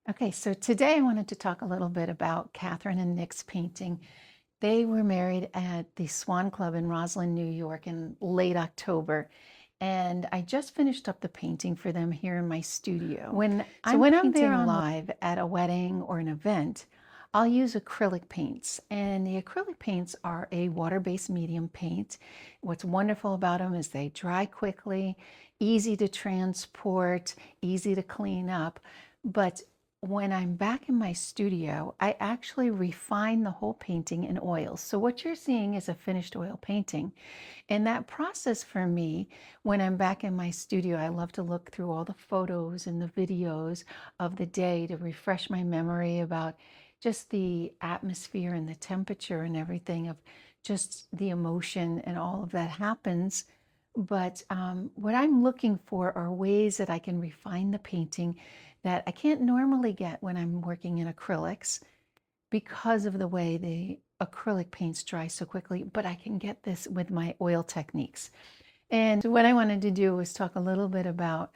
Okay, so today I wanted to talk a little bit about Catherine and Nick's painting. They were married at the Swan Club in Roslyn, New York in late October. And I just finished up the painting for them here in my studio. When I'm painting live at a wedding or an event, I'll use acrylic paints. And the acrylic paints are a water-based medium paint. What's wonderful about them is they dry quickly, easy to transport, easy to clean up. But when I'm back in my studio, I actually refine the whole painting in oils. So what you're seeing is a finished oil painting. And that process for me, when I'm back in my studio, I love to look through all the photos and the videos of the day to refresh my memory about just the atmosphere and the temperature and everything of just the emotion and all of that happens. But what I'm looking for are ways that I can refine the painting that I can't normally get when I'm working in acrylics because of the way the acrylic paints dry so quickly, but I can get this with my oil techniques. And what I wanted to do was talk a little bit about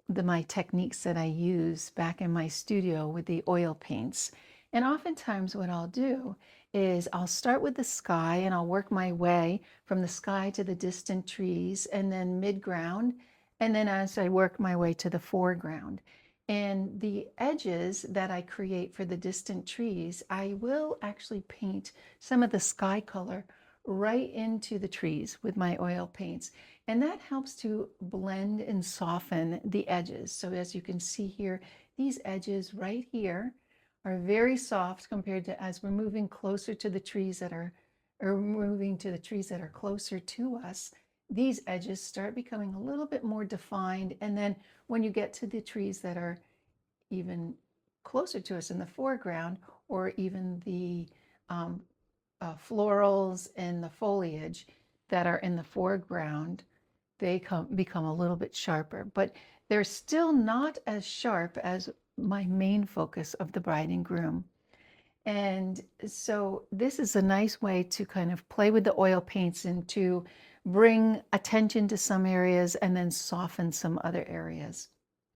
my techniques that I use back in my studio with the oil paints. And oftentimes what I'll do is I'll start with the sky and I'll work my way from the sky to the distant trees and then mid-ground. And then as I work my way to the foreground. And the edges that I create for the distant trees, I will actually paint some of the sky color right into the trees with my oil paints. And that helps to blend and soften the edges. So as you can see here, these edges right here are very soft compared to as we're moving closer to the trees that are, or moving to the trees that are closer to us, these edges start becoming a little bit more defined. And then when you get to the trees that are even closer to us in the foreground, or even the florals and the foliage that are in the foreground, they become a little bit sharper, but they're still not as sharp as my main focus of the bride and groom. And so this is a nice way to kind of play with the oil paints and to bring attention to some areas and then soften some other areas.